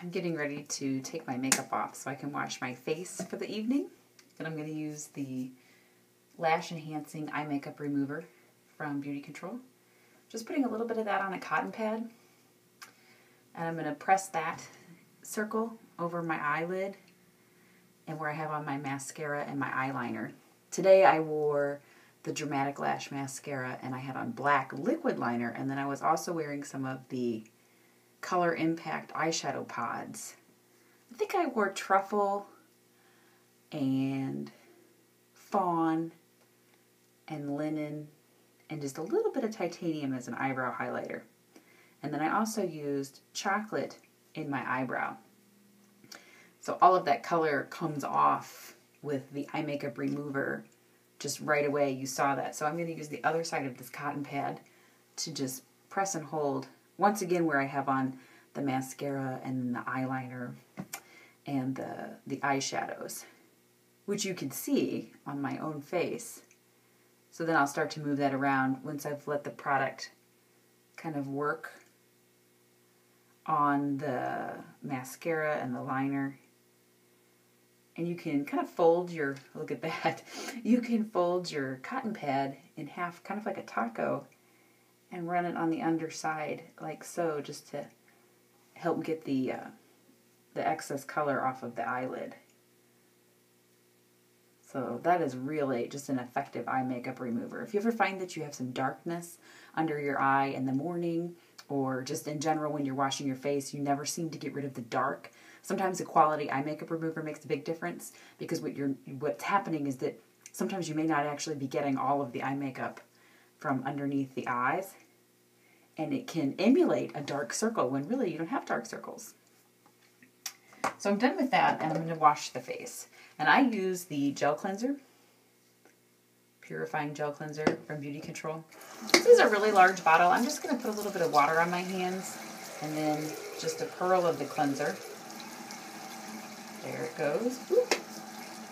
I'm getting ready to take my makeup off so I can wash my face for the evening. And I'm going to use the Lash Enhancing Eye Makeup Remover from BeautiControl. Just putting a little bit of that on a cotton pad. And I'm going to press that circle over my eyelid and where I have on my mascara and my eyeliner. Today I wore the Dramatic Lash Mascara and I had on black liquid liner, and then I was also wearing some of the Color Impact eyeshadow pods. I think I wore Truffle and Fawn and Linen and just a little bit of Titanium as an eyebrow highlighter. And then I also used Chocolate in my eyebrow. So all of that color comes off with the eye makeup remover just right away. You saw that. So I'm going to use the other side of this cotton pad to just press and hold once again where I have on the mascara and the eyeliner and the eyeshadows, which you can see on my own face. So then I'll start to move that around once I've let the product kind of work on the mascara and the liner. And you can kind of fold your, look at that, you can fold your cotton pad in half, kind of like a taco, and run it on the underside like so, just to help get the excess color off of the eyelid. So that is really just an effective eye makeup remover. If you ever find that you have some darkness under your eye in the morning, or just in general when you're washing your face, you never seem to get rid of the dark, sometimes a quality eye makeup remover makes a big difference, because what's happening is that sometimes you may not actually be getting all of the eye makeup from underneath the eyes, and it can emulate a dark circle when really you don't have dark circles. So I'm done with that, and I'm going to wash the face. And I use the gel cleanser, purifying gel cleanser from BeautiControl. This is a really large bottle. I'm just going to put a little bit of water on my hands, and then just a pearl of the cleanser. There it goes. Ooh.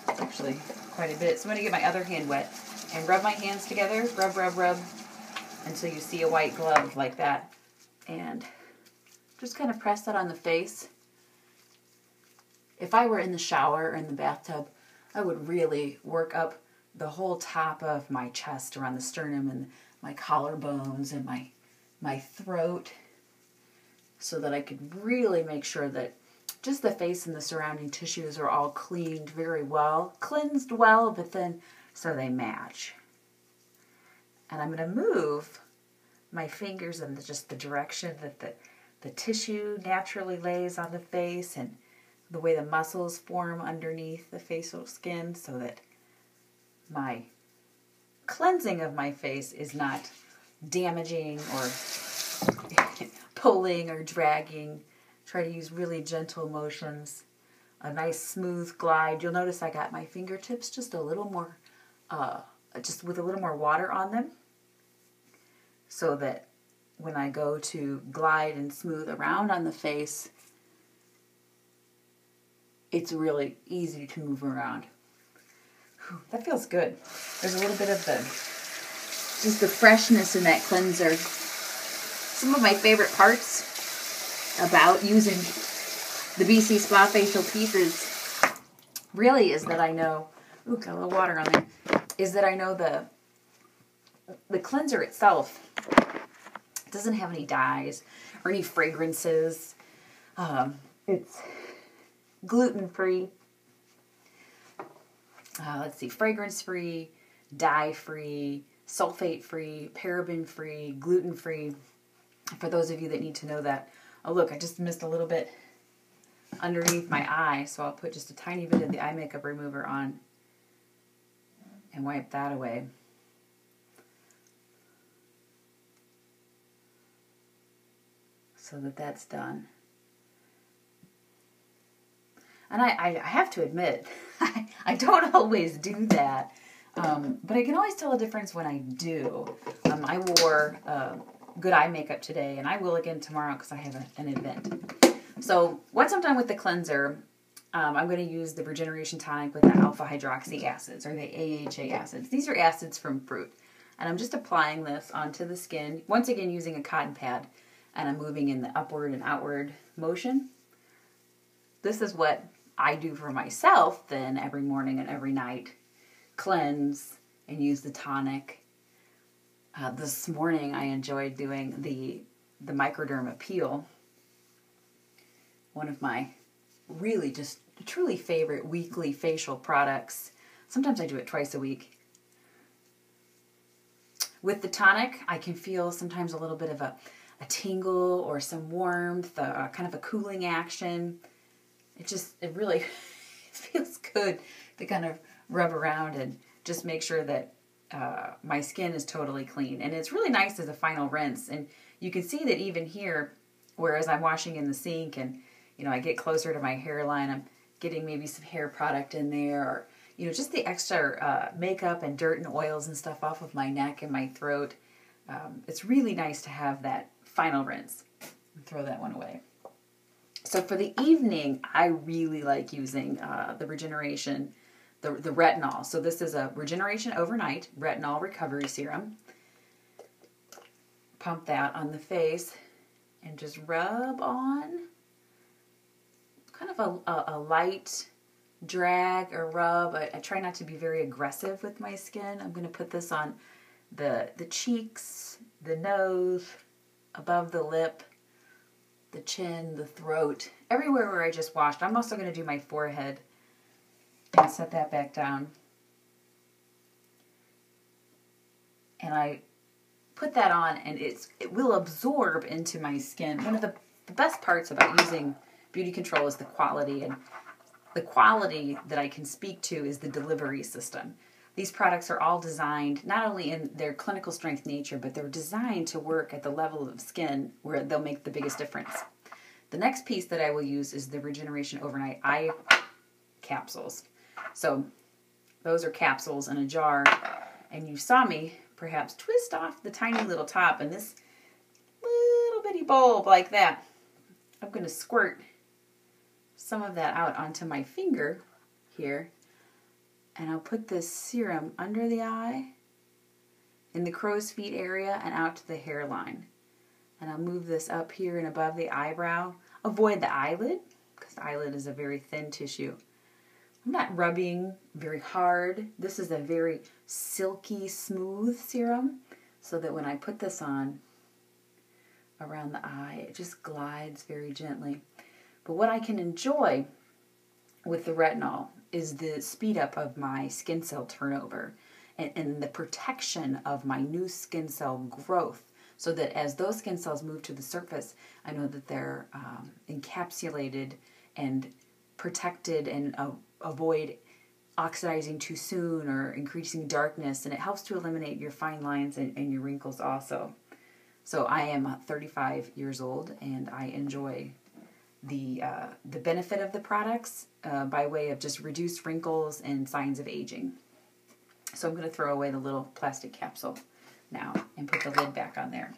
It's actually quite a bit. So I'm going to get my other hand wet and rub my hands together. Rub, rub, rub until you see a white glove like that. And just kind of press that on the face. If I were in the shower or in the bathtub, I would really work up the whole top of my chest around the sternum and my collarbones and my throat, so that I could really make sure that just the face and the surrounding tissues are all cleaned very well, cleansed well, but then so they match. And I'm going to move my fingers in just the direction that the tissue naturally lays on the face, and the way the muscles form underneath the facial skin, so that my cleansing of my face is not damaging or pulling or dragging. Try to use really gentle motions, a nice smooth glide. You'll notice I got my fingertips just a little more, just with a little more water on them, so that when I go to glide and smooth around on the face, it's really easy to move around. Whew, that feels good. There's a little bit of just the freshness in that cleanser. Some of my favorite parts about using the BC Spa facial pieces really is that I know, ooh, got a little water on there, is that I know the cleanser itself doesn't have any dyes or any fragrances. It's gluten-free, let's see, fragrance-free, dye-free, sulfate-free, paraben-free, gluten-free. For those of you that need to know that. Oh look, I just missed a little bit underneath my eye, so I'll put just a tiny bit of the eye makeup remover on and wipe that away. So that that's done. And I have to admit, I don't always do that, but I can always tell a difference when I do. I wore good eye makeup today, and I will again tomorrow because I have an event. So once I'm done with the cleanser, I'm going to use the Regeneration tonic with the alpha hydroxy acids, or the AHA acids. These are acids from fruit. And I'm just applying this onto the skin, once again using a cotton pad, and I'm moving in the upward and outward motion this is what I do for myself then every morning and every night. Cleanse and use the tonic. This morning I enjoyed doing the Microderma Peel. One of my really just truly favorite weekly facial products. Sometimes I do it twice a week. With the tonic, I can feel sometimes a little bit of a tingle or some warmth, kind of a cooling action. It really feels good to kind of rub around and just make sure that my skin is totally clean. And it's really nice as a final rinse. And you can see that even here, whereas I'm washing in the sink and, you know, I get closer to my hairline, I'm getting maybe some hair product in there, or, you know, just the extra makeup and dirt and oils and stuff off of my neck and my throat. It's really nice to have that final rinse. Throw that one away. So for the evening, I really like using the Regeneration, the Retinol. So this is a Regeneration Overnight Retinol Recovery Serum. Pump that on the face and just rub on. Kind of a light drag or rub. I try not to be very aggressive with my skin. I'm going to put this on the cheeks, the nose, above the lip, the chin, the throat, everywhere where I just washed. I'm also going to do my forehead and set that back down. And I put that on and it will absorb into my skin. One of the best parts about using BeautiControl is the quality, and the quality that I can speak to is the delivery system. These products are all designed not only in their clinical strength nature, but they're designed to work at the level of skin where they'll make the biggest difference. The next piece that I will use is the Regeneration Overnight Eye Capsules. So those are capsules in a jar, and you saw me perhaps twist off the tiny little top, and this little bitty bulb like that, I'm going to squirt some of that out onto my finger here. And I'll put this serum under the eye, in the crow's feet area, and out to the hairline. And I'll move this up here and above the eyebrow. Avoid the eyelid, because the eyelid is a very thin tissue. I'm not rubbing very hard. This is a very silky, smooth serum, so that when I put this on around the eye, it just glides very gently. But what I can enjoy with the retinol is the speed up of my skin cell turnover and the protection of my new skin cell growth, so that as those skin cells move to the surface, I know that they're encapsulated and protected and avoid oxidizing too soon or increasing darkness, and it helps to eliminate your fine lines and your wrinkles also. So I am 35 years old, and I enjoy the benefit of the products by way of just reduced wrinkles and signs of aging. So I'm going to throw away the little plastic capsule now and put the lid back on there.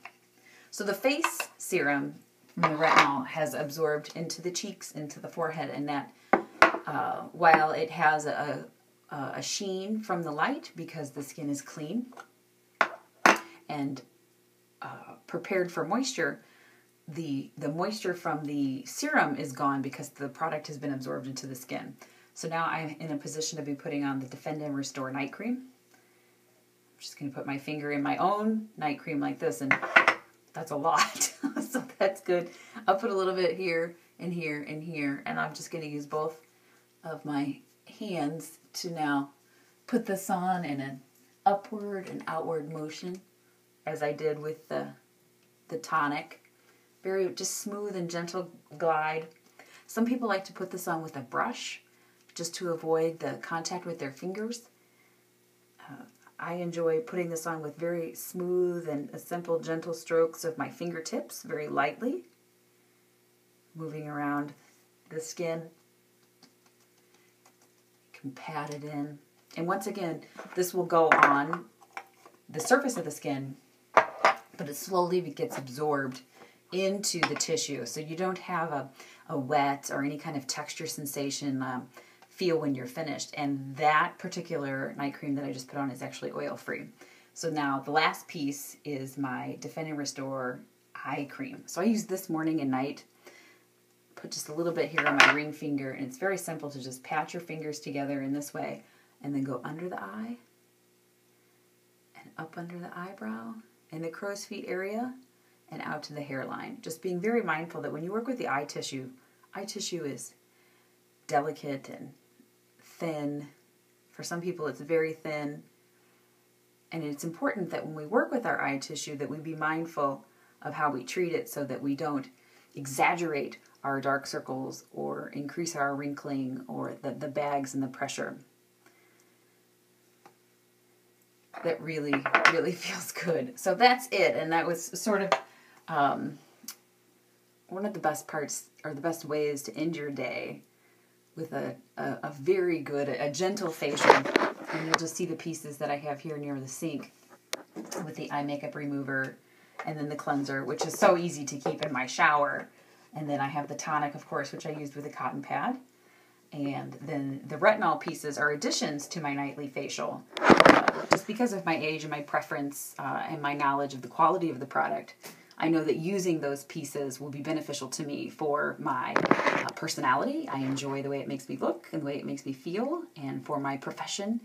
So the face serum from the retinol has absorbed into the cheeks, into the forehead, and that while it has a sheen from the light because the skin is clean and prepared for moisture, the moisture from the serum is gone because the product has been absorbed into the skin. So now I'm in a position to be putting on the Defend and Restore Night Cream. I'm just going to put my finger in my own night cream like this, and that's a lot. So that's good. I'll put a little bit here and here and here, and I'm just going to use both of my hands to now put this on in an upward and outward motion, as I did with the tonic. Very just smooth and gentle glide. Some people like to put this on with a brush just to avoid the contact with their fingers. I enjoy putting this on with very smooth and simple, gentle strokes of my fingertips, very lightly, moving around the skin. You can pat it in. And once again, this will go on the surface of the skin, but it slowly gets absorbed into the tissue, so you don't have a wet or any kind of texture sensation feel when you're finished. And that particular night cream that I just put on is actually oil-free. So now the last piece is my Defend and Restore Eye Cream. So I use this morning and night. put just a little bit here on my ring finger, and it's very simple to just pat your fingers together in this way and then go under the eye and up under the eyebrow in the crow's feet area and out to the hairline. Just being very mindful that when you work with the eye tissue is delicate and thin. For some people it's very thin. And it's important that when we work with our eye tissue that we be mindful of how we treat it so that we don't exaggerate our dark circles or increase our wrinkling or the bags and the pressure. That really, really feels good. So that's it. And that was sort of one of the best parts or the best ways to end your day with a very good, a gentle facial. And you'll just see the pieces that I have here near the sink with the eye makeup remover and then the cleanser, which is so easy to keep in my shower. And then I have the tonic, of course, which I used with a cotton pad. And then the retinol pieces are additions to my nightly facial. Just because of my age and my preference and my knowledge of the quality of the product, I know that using those pieces will be beneficial to me for my personality. I enjoy the way it makes me look and the way it makes me feel. And for my profession,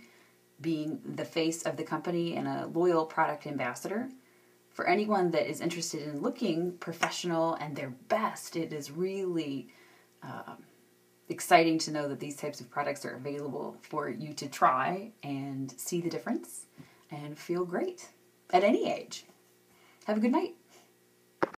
being the face of the company and a loyal product ambassador. For anyone that is interested in looking professional and their best, it is really exciting to know that these types of products are available for you to try and see the difference and feel great at any age. Have a good night.